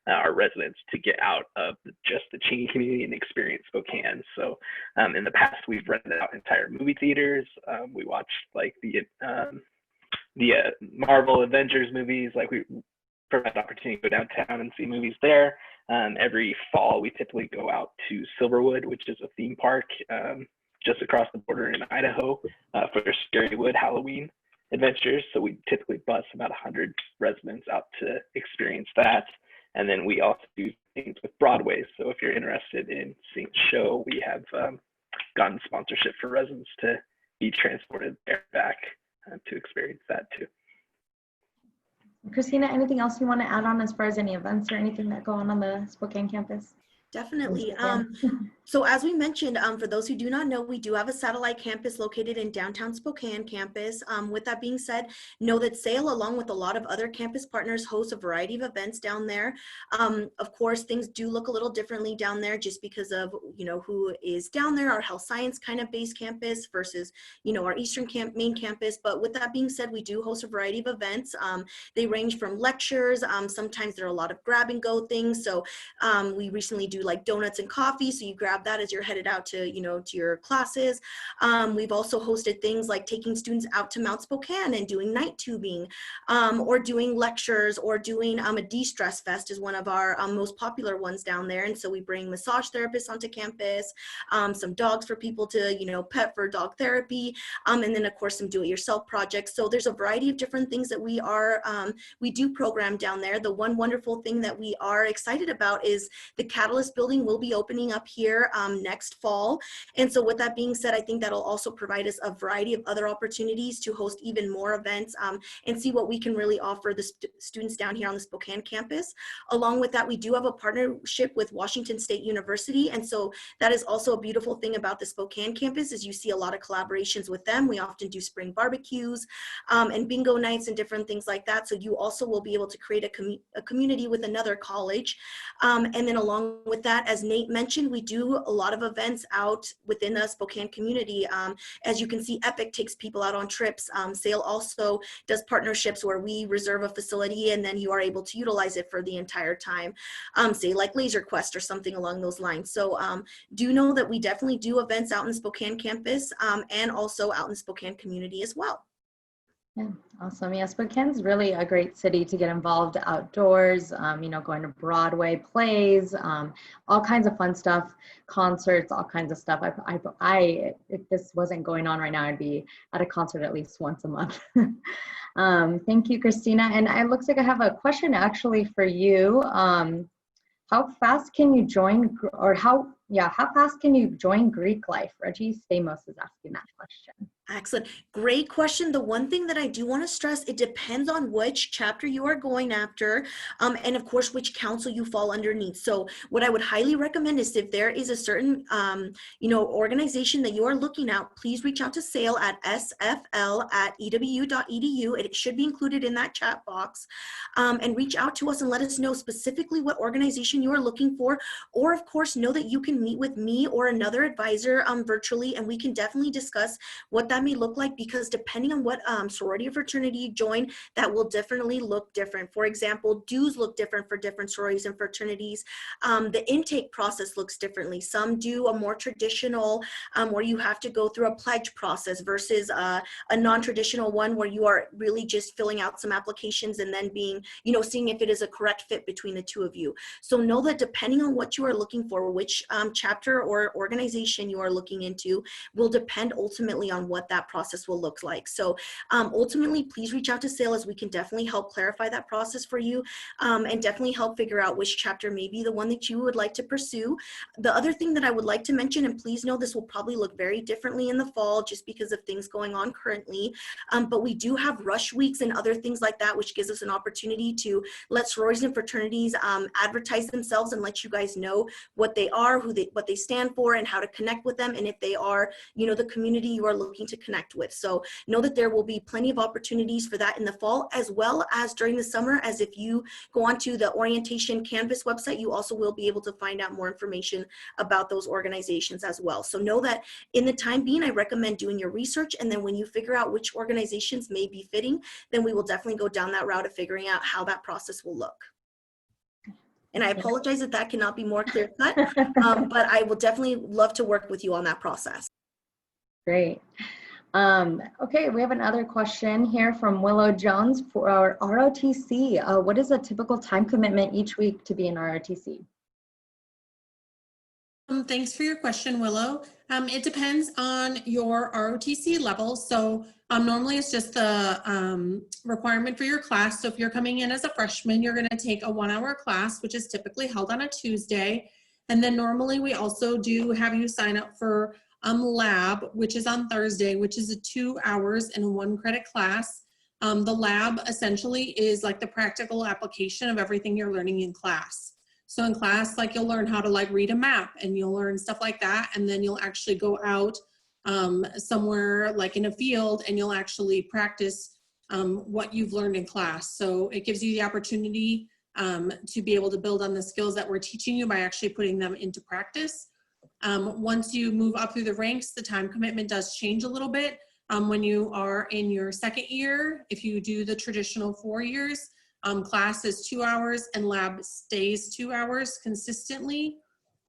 our residents to get out of just the Cheney community and experience Spokane. So in the past, we've rented out entire movie theaters. We watched like the Marvel Avengers movies. Like we provide the opportunity to go downtown and see movies there. Every fall, we typically go out to Silverwood, which is a theme park just across the border in Idaho for Scarywood Halloween adventures. So we typically bus about 100 residents out to experience that. And then we also do things with Broadway. So if you're interested in seeing a show, we have gotten sponsorship for residents to be transported there back to experience that too. Christina, anything else you want to add on as far as any events or anything that go on the Spokane campus? Definitely. So as we mentioned, for those who do not know, we do have a satellite campus located in downtown Spokane campus. With that being said, know that SAIL, along with a lot of other campus partners, hosts a variety of events down there. Of course, things do look a little differently down there just because of, who is down there, our health science kind of based campus versus, our Eastern main campus. But with that being said, we do host a variety of events. They range from lectures. Sometimes there are a lot of grab and go things. So we recently do like donuts and coffee, so you grab that as you're headed out to to your classes. We've also hosted things like taking students out to Mount Spokane and doing night tubing, or doing lectures, or doing a de-stress fest is one of our most popular ones down there. And so we bring massage therapists onto campus, some dogs for people to pet for dog therapy, and then of course some do-it-yourself projects. So there's a variety of different things that we do program down there. The one wonderful thing that we are excited about is the Catalyst building will be opening up here next fall. And so with that being said, I think that'll also provide us a variety of other opportunities to host even more events and see what we can really offer the students down here on the Spokane campus. Along with that, we do have a partnership with Washington State University. And so that is also a beautiful thing about the Spokane campus is you see a lot of collaborations with them. We often do spring barbecues and bingo nights and different things like that. So you also will be able to create a community with another college. And then along with that, as Nate mentioned, we do a lot of events out within the Spokane community. As you can see, Epic takes people out on trips. SAIL also does partnerships where we reserve a facility and then you are able to utilize it for the entire time. Say like Laser Quest or something along those lines. So do know that we definitely do events out in the Spokane campus and also out in the Spokane community as well. Yeah, awesome. Yeah, Spokane's really a great city to get involved outdoors, going to Broadway plays, all kinds of fun stuff, concerts, all kinds of stuff. If this wasn't going on right now, I'd be at a concert at least once a month. Thank you, Christina. And it looks like I have a question actually for you. How fast can you join, how fast can you join Greek life? Reggie Stamos is asking that question. Excellent. Great question. The one thing that I do want to stress, it depends on which chapter you are going after, and of course, which council you fall underneath. So what I would highly recommend is if there is a certain, organization that you are looking at, please reach out to SAIL at sfl@ew.edu. It should be included in that chat box, and reach out to us and let us know specifically what organization you are looking for. Or of course, know that you can meet with me or another advisor virtually, and we can definitely discuss what that may look like, because depending on what sorority or fraternity you join, that will definitely look different. For example, dues look different for different sororities and fraternities. The intake process looks differently. Some do a more traditional where you have to go through a pledge process versus a non-traditional one where you are really just filling out some applications and then seeing if it is a correct fit between the two of you. So know that depending on what you are looking for, which chapter or organization you are looking into, will depend ultimately on what that process will look like. So ultimately, please reach out to SAIL as we can definitely help clarify that process for you, and definitely help figure out which chapter may be the one that you would like to pursue. The other thing that I would like to mention, and please know this will probably look very differently in the fall just because of things going on currently, but we do have rush weeks and other things like that, which gives us an opportunity to let sororities and fraternities advertise themselves and let you guys know what they are, what they stand for, and how to connect with them, and if they are, the community you are looking to connect with. So know that there will be plenty of opportunities for that in the fall, as well as during the summer, as if you go onto the orientation Canvas website, you also will be able to find out more information about those organizations as well. So know that in the time being, I recommend doing your research, and then when you figure out which organizations may be fitting, then we will definitely go down that route of figuring out how that process will look. And I apologize if that cannot be more clear cut, but I will definitely love to work with you on that process. Great. Okay, we have another question here from Willow Jones for our ROTC. What is a typical time commitment each week to be in ROTC? Thanks for your question, Willow. It depends on your ROTC level. So normally it's just the requirement for your class. So if you're coming in as a freshman, you're going to take a 1-hour class, which is typically held on a Tuesday. And then normally we also do have you sign up for lab, which is on Thursday, which is a 2 hours and 1 credit class. The lab essentially is like the practical application of everything you're learning in class. So in class, like you'll learn how to like read a map and you'll learn stuff like that. And then you'll actually go out somewhere like in a field and you'll actually practice what you've learned in class. So it gives you the opportunity to be able to build on the skills that we're teaching you by actually putting them into practice. Once you move up through the ranks, the time commitment does change a little bit. When you are in your second year, if you do the traditional 4 years, class is 2 hours and lab stays 2 hours consistently.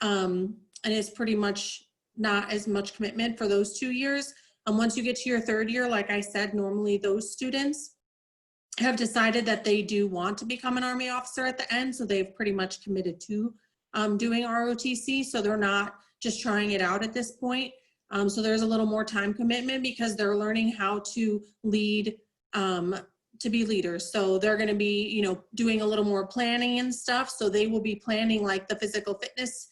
And it's pretty much not as much commitment for those 2 years. Once you get to your third year, like I said, normally those students have decided that they do want to become an Army officer at the end. So they've pretty much committed to doing ROTC. So they're not just trying it out at this point. So there's a little more time commitment because they're learning how to lead, to be leaders. So they're going to be, you know, doing a little more planning and stuff. So they will be planning like the physical fitness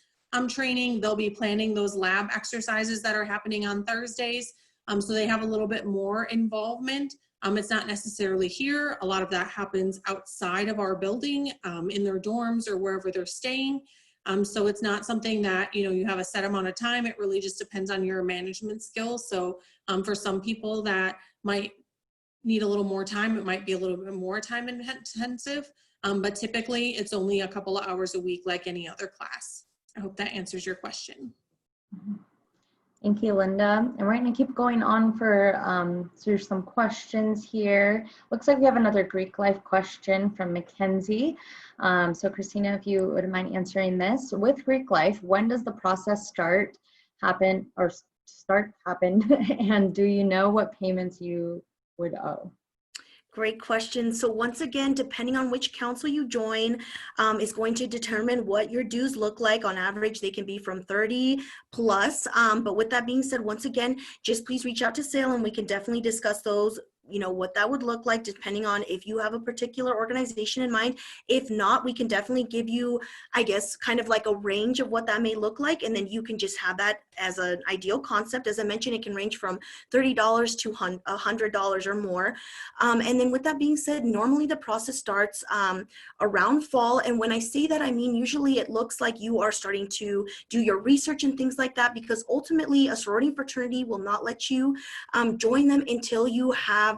training. They'll be planning those lab exercises that are happening on Thursdays. So they have a little bit more involvement. It's not necessarily here. A lot of that happens outside of our building, in their dorms or wherever they're staying. So it's not something that, you know, you have a set amount of time. It really just depends on your management skills. So for some people that might need a little more time, it might be a little bit more time intensive, but typically it's only a couple of hours a week like any other class. I hope that answers your question. Thank you, Linda. And we're going to keep going on for through some questions here. Looks like we have another Greek life question from Mackenzie. So Christina, if you wouldn't mind answering this. With Greek life, when does the process happen? And do you know what payments you would owe? Great question. So once again, depending on which council you join, is going to determine what your dues look like. On average, they can be from 30 plus. But with that being said, once again, just please reach out to SAIL and we can definitely discuss those, you know, what that would look like depending on if you have a particular organization in mind. If not, we can definitely give you, I guess, kind of like a range of what that may look like. And then you can just have that as an ideal concept. As I mentioned, it can range from $30 to $100 or more. And then with that being said, normally the process starts around fall. And when I say that, I mean, usually it looks like you are starting to do your research and things like that, because ultimately a sorority and fraternity will not let you join them until you have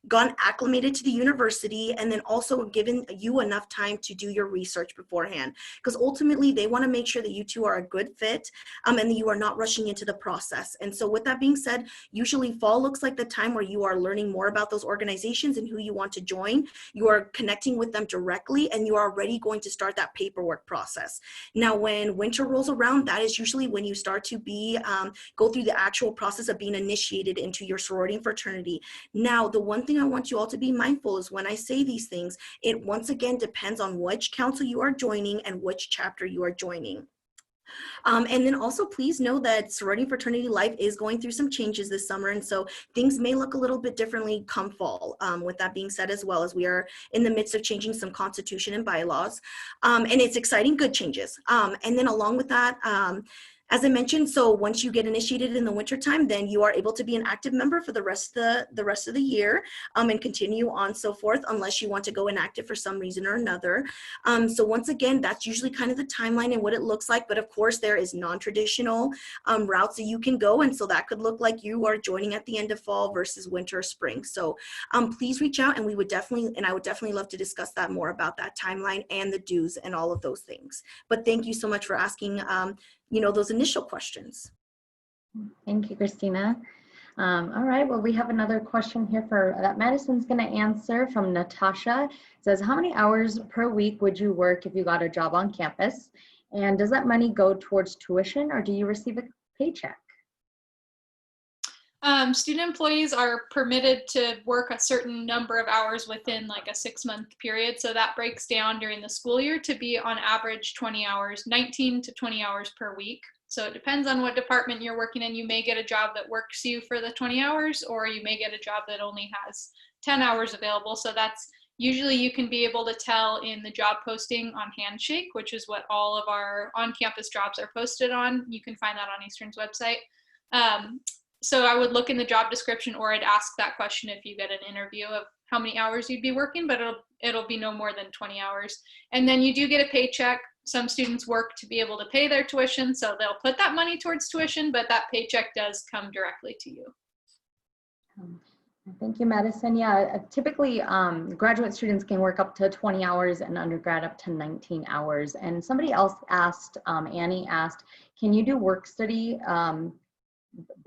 gotten acclimated to the university and then also given you enough time to do your research beforehand, because ultimately they want to make sure that you two are a good fit and that you are not rushing into the process. And so with that being said, usually fall looks like the time where you are learning more about those organizations and who you want to join. You are connecting with them directly and you are already going to start that paperwork process. Now when winter rolls around, that is usually when you start to go through the actual process of being initiated into your sorority and fraternity. Now, the one thing I want you all to be mindful is when I say these things, it once again depends on which council you are joining and which chapter you are joining. And then also please know that sorority and fraternity life is going through some changes this summer. And so things may look a little bit differently come fall. With that being said, as well, as we are in the midst of changing some constitution and bylaws. And it's exciting, good changes. And then along with that, as I mentioned, so once you get initiated in the wintertime, then you are able to be an active member for the rest of the year and continue on so forth, unless you want to go inactive for some reason or another. So once again, that's usually kind of the timeline and what it looks like. But of course, there is non-traditional routes that you can go. And so that could look like you are joining at the end of fall versus winter or spring. So please reach out and I would definitely love to discuss that more about that timeline and the dues and all of those things. But thank you so much for asking those initial questions. Thank you, Christina. All right, well, we have another question here that Madison's going to answer from Natasha. It says, how many hours per week would you work if you got a job on campus? And does that money go towards tuition or do you receive a paycheck? Student employees are permitted to work a certain number of hours within like a 6-month period. So that breaks down during the school year to be on average 19 to 20 hours per week. So it depends on what department you're working in. You may get a job that works you for the 20 hours, or you may get a job that only has 10 hours available. So that's usually you can be able to tell in the job posting on Handshake, which is what all of our on-campus jobs are posted on. You can find that on Eastern's website. So I would look in the job description, or I'd ask that question if you get an interview of how many hours you'd be working, but it'll be no more than 20 hours. And then you do get a paycheck. some students work to be able to pay their tuition, so they'll put that money towards tuition, but that paycheck does come directly to you. Thank you, Madison. Yeah, typically graduate students can work up to 20 hours and undergrad up to 19 hours. And somebody else asked, Annie asked, can you do work study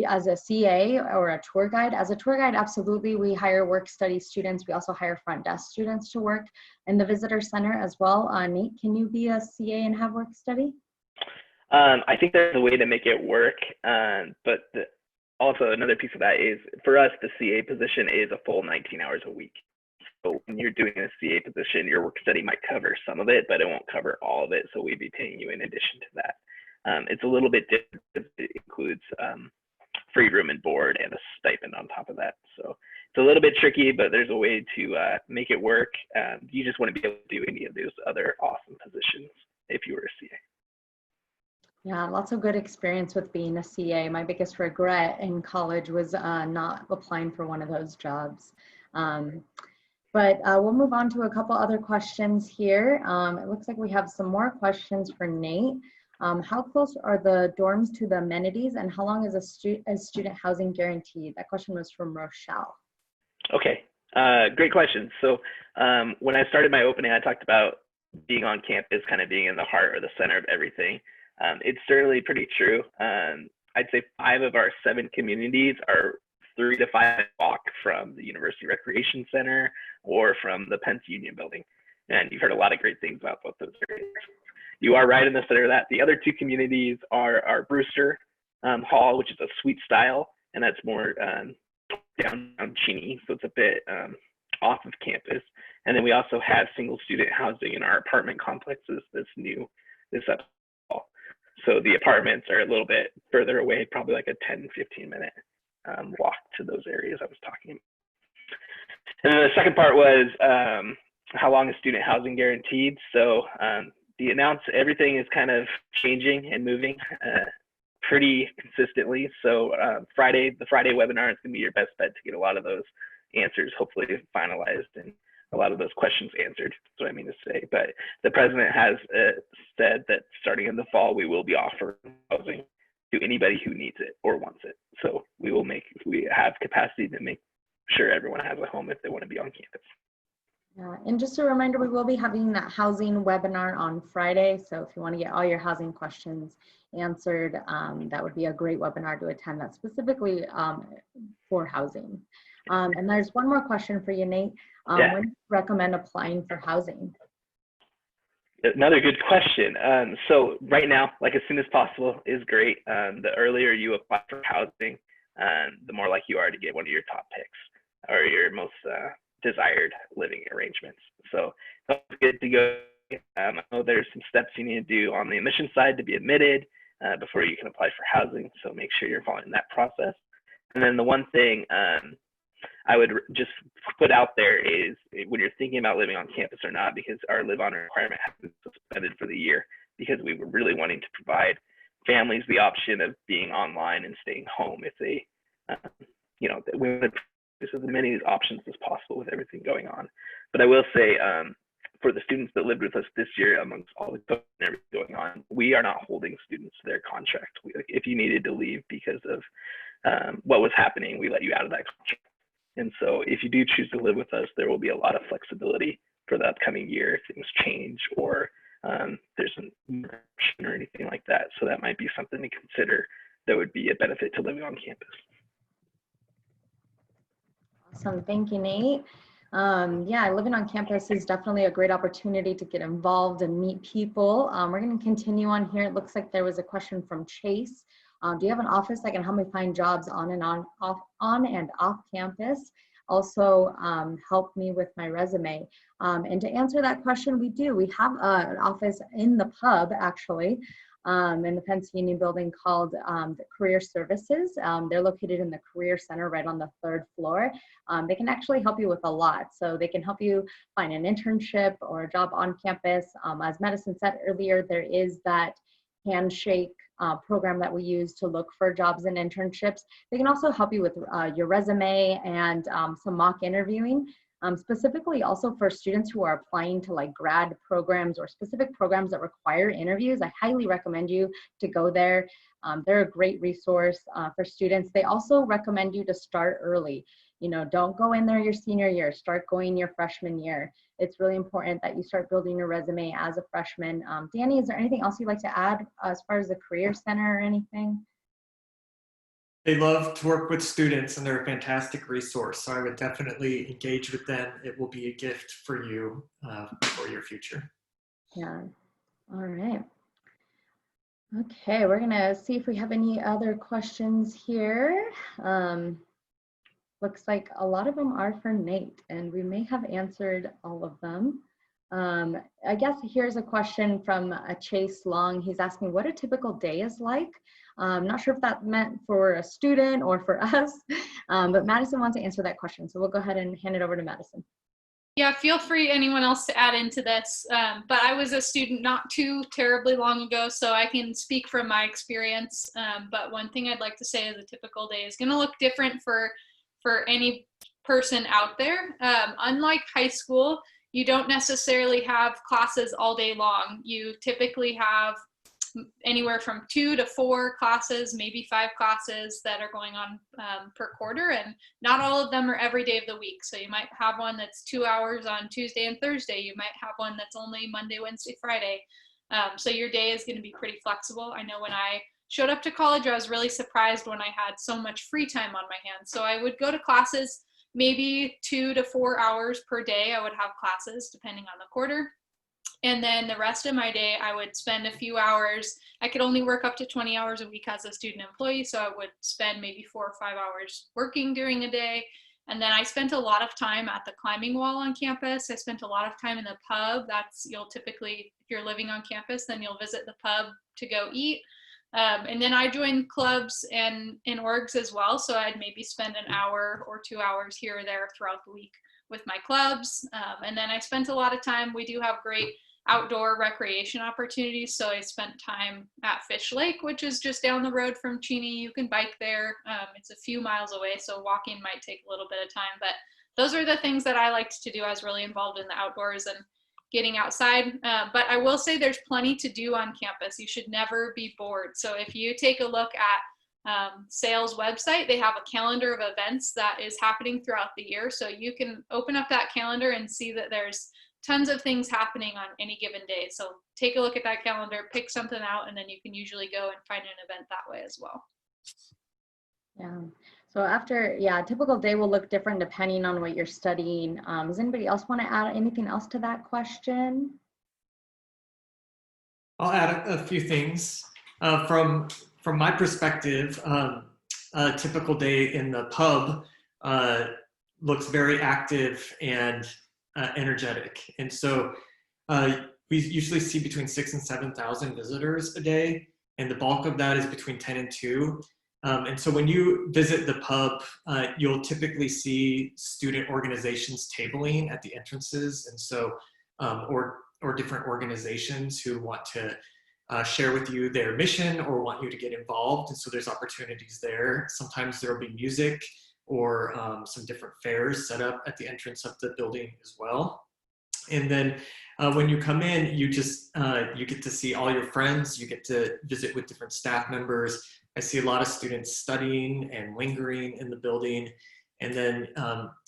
as a CA or a tour guide? As a tour guide, absolutely. We hire work study students. We also hire front desk students to work in the visitor center as well. Nate, can you be a CA and have work study? I think there's a way to make it work, but also another piece of that is, for us, the CA position is a full 19 hours a week. So when you're doing a CA position, your work study might cover some of it, but it won't cover all of it. So we'd be paying you in addition to that. It's a little bit different. It includes free room and board and a stipend on top of that. So it's a little bit tricky, but there's a way to make it work. You just want to be able to do any of those other awesome positions if you were a CA. Yeah, lots of good experience with being a CA. My biggest regret in college was not applying for one of those jobs. But we'll move on to a couple other questions here. It looks like we have some more questions for Nate. How close are the dorms to the amenities, and how long is a student housing guaranteed? That question was from Rochelle. Okay, great question. So when I started my opening, I talked about being on campus, kind of being in the heart or the center of everything. It's certainly pretty true. I'd say 5 of our 7 communities are 3 to 5 walk from the University Recreation Center or from the Pence Union building. And you've heard a lot of great things about both those areas. You are right in the center of that. The other 2 communities are our Brewster Hall, which is a suite style, and that's more downtown Cheney, so it's a bit off of campus. And then we also have single student housing in our apartment complexes that's new this up. So the apartments are a little bit further away, probably like a 10-15 minute walk to those areas I was talking about. And then the second part was how long is student housing guaranteed? So everything is kind of changing and moving pretty consistently. So the Friday webinar is going to be your best bet to get a lot of those answers hopefully finalized and a lot of those questions answered. That's what I mean to say. But the president has said that starting in the fall, we will be offering housing to anybody who needs it or wants it. So we have capacity to make sure everyone has a home if they want to be on campus. And just a reminder, we will be having that housing webinar on Friday. So if you want to get all your housing questions answered, that would be a great webinar to attend that specifically for housing. And there's one more question for you, Nate. Yeah. When do you recommend applying for housing? Another good question. So right now, like as soon as possible is great. The earlier you apply for housing, the more likely you are to get one of your top picks or your most desired living arrangements. So it's good to go. I know there's some steps you need to do on the admission side to be admitted before you can apply for housing. So make sure you're following that process. And then the one thing I would just put out there is when you're thinking about living on campus or not, because our live on requirement has been suspended for the year because we were really wanting to provide families the option of being online and staying home if they, we want to produce as many options as possible with everything going on. But I will say, for the students that lived with us this year, amongst all the COVID and everything going on, we are not holding students to their contract. If you needed to leave because of what was happening, we let you out of that contract. And so if you do choose to live with us, there will be a lot of flexibility for the upcoming year if things change or there's an interruption or anything like that. So that might be something to consider that would be a benefit to living on campus. Awesome, thank you, Nate. Yeah, living on campus is definitely a great opportunity to get involved and meet people. We're going to continue on here. It looks like there was a question from Chase. Do you have an office that can help me find jobs on and off campus? Also, help me with my resume. And to answer that question, we do. We have an office in the pub, actually, in the Pence Union building called the Career Services. They're located in the Career Center right on the 3rd floor. They can actually help you with a lot. So they can help you find an internship or a job on campus. As Madison said earlier, there is that handshake program that we use to look for jobs and internships. They can also help you with your resume and some mock interviewing. Specifically also for students who are applying to like grad programs or specific programs that require interviews. I highly recommend you to go there. They're a great resource for students. They also recommend you to start early. You know, don't go in there your senior year, start going your freshman year. It's really important that you start building your resume as a freshman. Danny, is there anything else you'd like to add as far as the Career Center or anything? They love to work with students and they're a fantastic resource. So I would definitely engage with them. It will be a gift for you for your future. Yeah, all right. Okay, we're gonna see if we have any other questions here. Looks like a lot of them are for Nate, and we may have answered all of them. I guess here's a question from Chase Long. He's asking what a typical day is like. I'm not sure if that meant for a student or for us, but Madison wants to answer that question. So we'll go ahead and hand it over to Madison. Yeah, feel free, anyone else, to add into this. But I was a student not too terribly long ago, so I can speak from my experience. But one thing I'd like to say is a typical day is going to look different for any person out there. Unlike high school, you don't necessarily have classes all day long. You typically have anywhere from 2 to 4 classes, maybe 5 classes that are going on per quarter, and not all of them are every day of the week. So you might have one that's 2 hours on Tuesday and Thursday. You might have one that's only Monday, Wednesday, Friday. So your day is going to be pretty flexible. I know when I showed up to college, I was really surprised when I had so much free time on my hands. So I would go to classes maybe 2 to 4 hours per day. I would have classes depending on the quarter. And then the rest of my day, I would spend a few hours. I could only work up to 20 hours a week as a student employee. So I would spend maybe 4 or 5 hours working during a day. And then I spent a lot of time at the climbing wall on campus. I spent a lot of time in the pub. You'll typically, if you're living on campus, then you'll visit the pub to go eat. And then I joined clubs and in orgs as well. So I'd maybe spend an hour or 2 hours here or there throughout the week with my clubs. And then I spent a lot of time, we do have great outdoor recreation opportunities. So I spent time at Fish Lake, which is just down the road from Cheney. You can bike there. It's a few miles away, so walking might take a little bit of time. But those are the things that I liked to do. I was really involved in the outdoors and getting outside. But I will say there's plenty to do on campus. You should never be bored. So if you take a look at SAIL's website, they have a calendar of events that is happening throughout the year. So you can open up that calendar and see that there's tons of things happening on any given day. So take a look at that calendar, pick something out, and then you can usually go and find an event that way as well. Yeah. So a typical day will look different depending on what you're studying. Does anybody else want to add anything else to that question? I'll add a few things. From my perspective, a typical day in the pub looks very active and energetic. And so we usually see between 6,000 and 7,000 visitors a day, and the bulk of that is between 10 and 2. And so when you visit the pub, you'll typically see student organizations tabling at the entrances. And so, or different organizations who want to share with you their mission or want you to get involved. And so there's opportunities there. Sometimes there'll be music or some different fairs set up at the entrance of the building as well. And then when you come in, you get to see all your friends, you get to visit with different staff members. I see a lot of students studying and lingering in the building. And then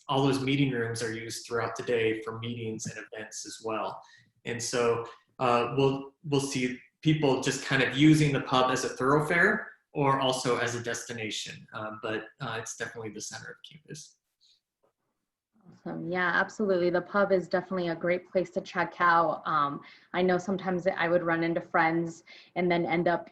all those meeting rooms are used throughout the day for meetings and events as well. And so we'll see people just kind of using the pub as a thoroughfare or also as a destination, but it's definitely the center of campus. Awesome. Yeah, absolutely. The pub is definitely a great place to check out. I know sometimes I would run into friends and then end up,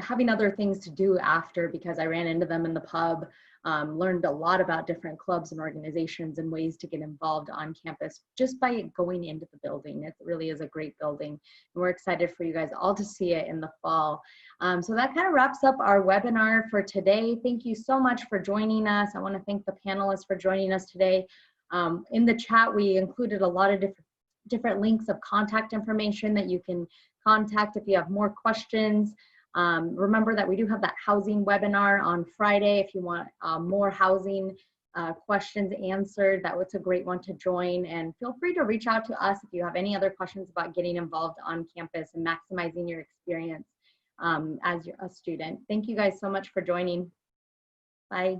having other things to do after because I ran into them in the pub. Learned a lot about different clubs and organizations and ways to get involved on campus just by going into the building. It really is a great building. And we're excited for you guys all to see it in the fall. So that kind of wraps up our webinar for today. Thank you so much for joining us. I want to thank the panelists for joining us today. In the chat, we included a lot of different links of contact information that you can contact if you have more questions. Remember that we do have that housing webinar on Friday if you want more housing questions answered. That was a great one to join, and feel free to reach out to us if you have any other questions about getting involved on campus and maximizing your experience as a student. Thank you guys so much for joining. Bye.